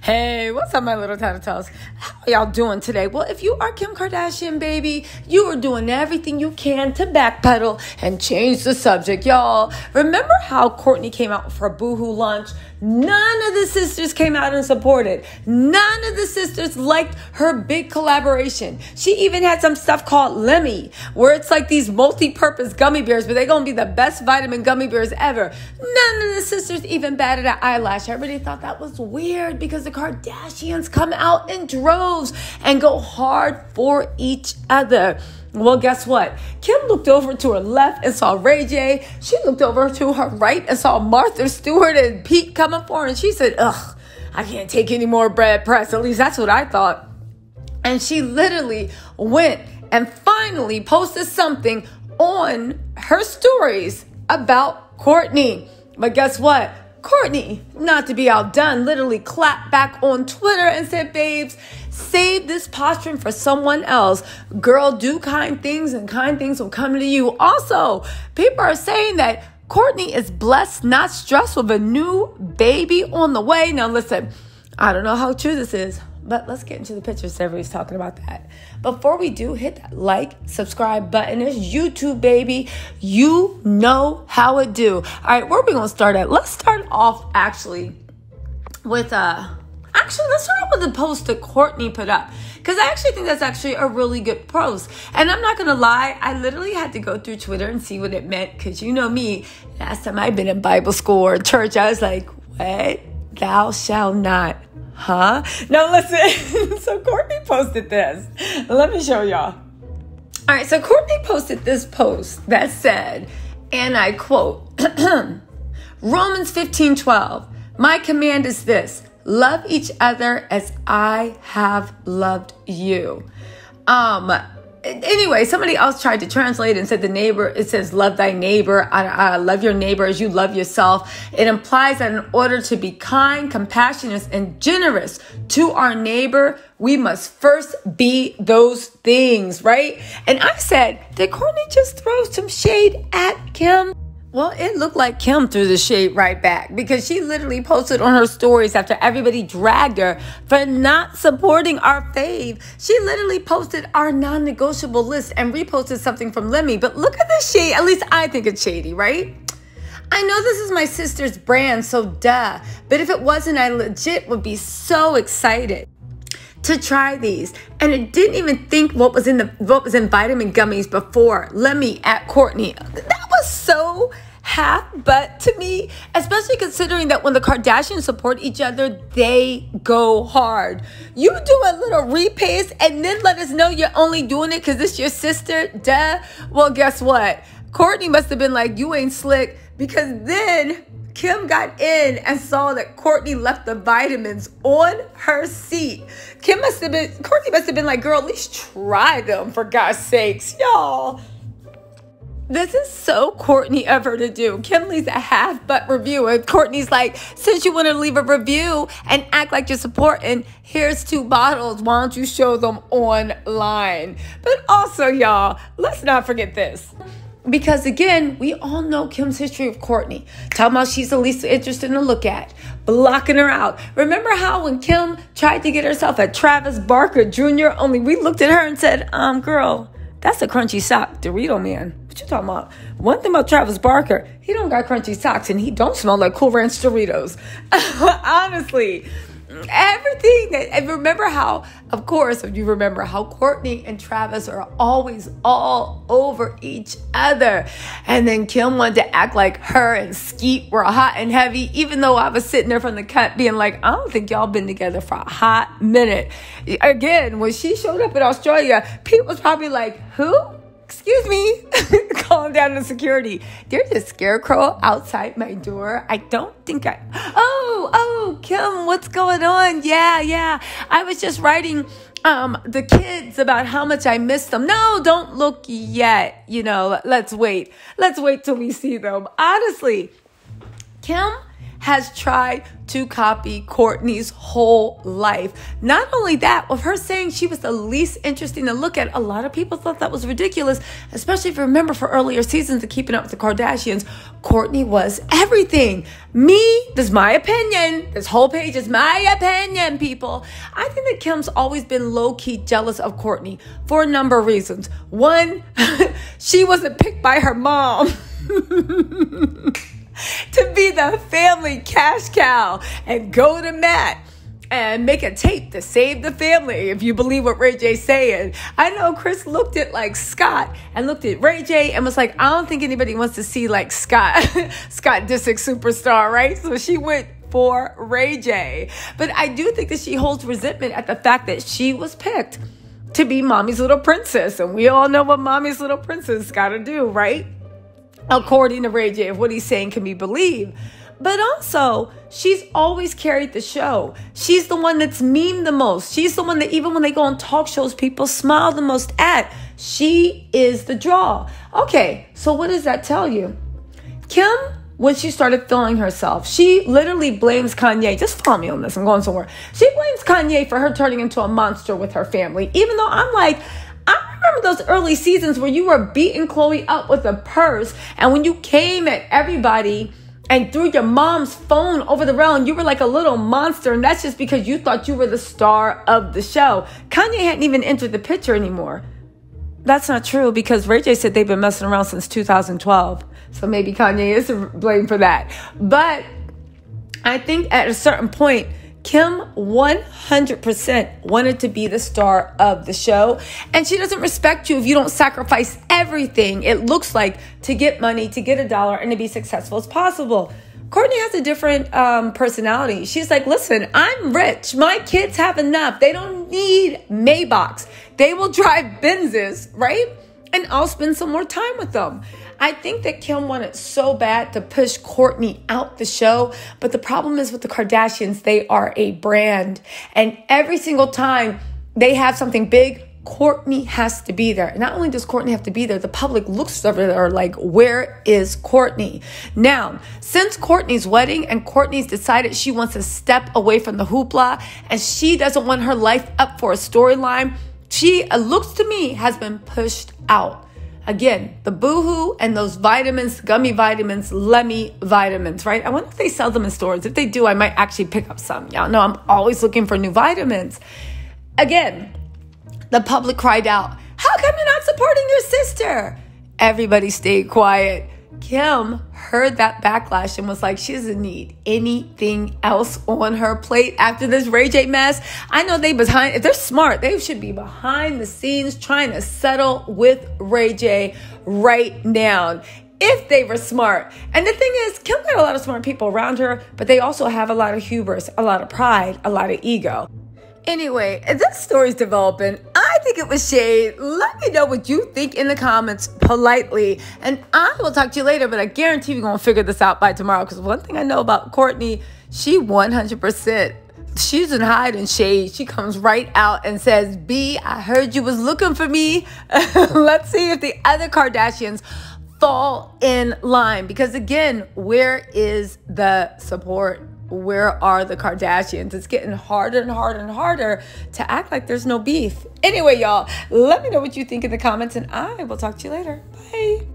Hey, what's up, my little tattletales? How are y'all doing today? Well, if you are Kim Kardashian, baby, you are doing everything you can to backpedal and change the subject, y'all. Remember how Kourtney came out for a boohoo lunch? None of the sisters came out and supported. None of the sisters liked her big collaboration. She even had some stuff called Lemmy, where it's like these multi-purpose gummy bears, but they're going to be the best vitamin gummy bears ever. None of the sisters even batted an eyelash. Everybody thought that was weird because the Kardashians come out in droves and go hard for each other. Well, guess what? Kim looked over to her left and saw Ray J. She looked over to her right and saw Martha Stewart and Pete coming for her. And she said, ugh, I can't take any more bad press. At least that's what I thought. And she literally went and finally posted something on her stories about Kourtney. But guess what? Kourtney, not to be outdone, literally clapped back on Twitter and said, babes, save this posturing for someone else. Girl, do kind things and kind things will come to you. Also, people are saying that Kourtney is blessed, not stressed, with a new baby on the way. Now, listen, I don't know how true this is, but let's get into the pictures. Everybody's talking about that. Before we do, hit that like, subscribe button. It's YouTube, baby. You know how it do. All right, where are we going to start at? Let's start off actually with let's start off with the post that Kourtney put up, because I actually think that's actually a really good post. And I'm not going to lie, I literally had to go through Twitter and see what it meant, because you know me, last time I've been in Bible school or church, I was like, what? Thou shalt not. Huh? Now listen, so Kourtney posted this. Let me show y'all. All right, so Kourtney posted this post that said, and I quote, Romans 15:12, my command is this, love each other as I have loved you. Anyway, somebody else tried to translate and said it says love thy neighbor. Love your neighbor as you love yourself. It implies that in order to be kind, compassionate, and generous to our neighbor, we must first be those things, right? And I said, did Kourtney just throw some shade at Kim? Well, it looked like Kim threw the shade right back, because she literally posted on her stories after everybody dragged her for not supporting our fave. She literally posted our non-negotiable list and reposted something from Lemmy. But look at the shade. At least I think it's shady, right? I know this is my sister's brand, so duh. But if it wasn't, I legit would be so excited to try these. And it didn't even think what was in vitamin gummies before Lemmy at Kourtney. That was so half butt to me, especially considering that when the Kardashians support each other, they go hard. You do a little repaste and then let us know you're only doing it because it's your sister, duh. Well, guess what? Kourtney must have been like, you ain't slick, because then Kim got in and saw that Kourtney left the vitamins on her seat. Kourtney must have been like, girl, at least try them, for God's sakes, y'all. This is so Kourtney of her to do. Kim leaves a half-butt review, and Kourtney's like, since you want to leave a review and act like you're supporting, here's 2 bottles. Why don't you show them online? But also, y'all, let's not forget this. Because again, we all know Kim's history of Kourtney. Talking about she's the least interested to look at. Blocking her out. Remember how when Kim tried to get herself a Travis Barker Jr., only we looked at her and said, girl, that's a crunchy sock Dorito man. What you talking about? One thing about Travis Barker, he don't got crunchy socks and he don't smell like Cool Ranch Doritos. Honestly. Everything that, and remember how, of course, if you remember how Kourtney and Travis are always all over each other. And then Kim wanted to act like her and Skeet were hot and heavy, even though I was sitting there from the cut being like, I don't think y'all been together for a hot minute. Again, when she showed up in Australia, Pete was probably like, who? Excuse me. Calm down to security. There's a scarecrow outside my door. I don't think Oh, Kim, what's going on? Yeah. I was just writing the kids about how much I miss them. No, don't look yet. Let's wait. Let's wait till we see them. Honestly, Kim has tried to copy Kourtney's whole life. Not only that, with her saying she was the least interesting to look at, a lot of people thought that was ridiculous, especially if you remember for earlier seasons of Keeping Up with the Kardashians, Kourtney was everything. This is my opinion. This whole page is my opinion, people. I think that Kim's always been low-key jealous of Kourtney for a number of reasons. One, she wasn't picked by her mom to be the family cash cow and go to Matt and make a tape to save the family, if you believe what Ray J's saying. I know Chris looked at like Scott and looked at Ray J and was like, I don't think anybody wants to see like Scott Disick superstar, right? So she went for Ray J. But I do think that she holds resentment at the fact that she was picked to be mommy's little princess. And we all know what mommy's little princess got to do, right? According to Ray J, if what he's saying can be believed. But also, she's always carried the show. She's the one that's memed the most. She's the one that even when they go on talk shows, people smile the most at. She is the draw. Okay, so what does that tell you? Kim, when she started feeling herself, she literally blames Kanye. Just follow me on this. I'm going somewhere. She blames Kanye for her turning into a monster with her family. Even though I'm like, I remember those early seasons where you were beating Khloe up with a purse. And when you came at everybody and threw your mom's phone over the rail, and you were like a little monster. And that's just because you thought you were the star of the show. Kanye hadn't even entered the picture anymore. That's not true, because Ray J said they've been messing around since 2012. So maybe Kanye is to blame for that. But I think at a certain point, Kim 100% wanted to be the star of the show. And she doesn't respect you if you don't sacrifice everything it looks like to get money, to get a dollar, and to be successful as possible. Kourtney has a different personality. She's like, listen, I'm rich. My kids have enough. They don't need Maybachs. They will drive Benzes, right? And I'll spend some more time with them. I think that Kim wanted so bad to push Kourtney out the show. But the problem is with the Kardashians, they are a brand. And every single time they have something big, Kourtney has to be there. And not only does Kourtney have to be there, the public looks over there like, where is Kourtney? Now, since Kourtney's wedding and Kourtney's decided she wants to step away from the hoopla and she doesn't want her life up for a storyline, she, it looks to me, has been pushed out. Again, the Boohoo and those vitamins, gummy vitamins, Lemmy vitamins, right? I wonder if they sell them in stores. If they do, I might actually pick up some. Y'all know I'm always looking for new vitamins. Again, the public cried out, how come you're not supporting your sister? Everybody stayed quiet. Kim heard that backlash and was like, she doesn't need anything else on her plate after this Ray J mess. I know if they're smart, they should be behind the scenes trying to settle with Ray J right now. If they were smart. And the thing is, Kim got a lot of smart people around her, but they also have a lot of hubris, a lot of pride, a lot of ego. Anyway, this story's developing. I think it was shade. Let me know what you think in the comments politely. And I will talk to you later, but I guarantee we're going to figure this out by tomorrow. Because one thing I know about Kourtney, she 100%, she doesn't hide in shade. She comes right out and says, B, I heard you was looking for me. Let's see if the other Kardashians fall in line. Because again, where is the support? Where are the Kardashians? It's getting harder and harder and harder to act like there's no beef. Anyway, y'all, let me know what you think in the comments, and I will talk to you later. Bye.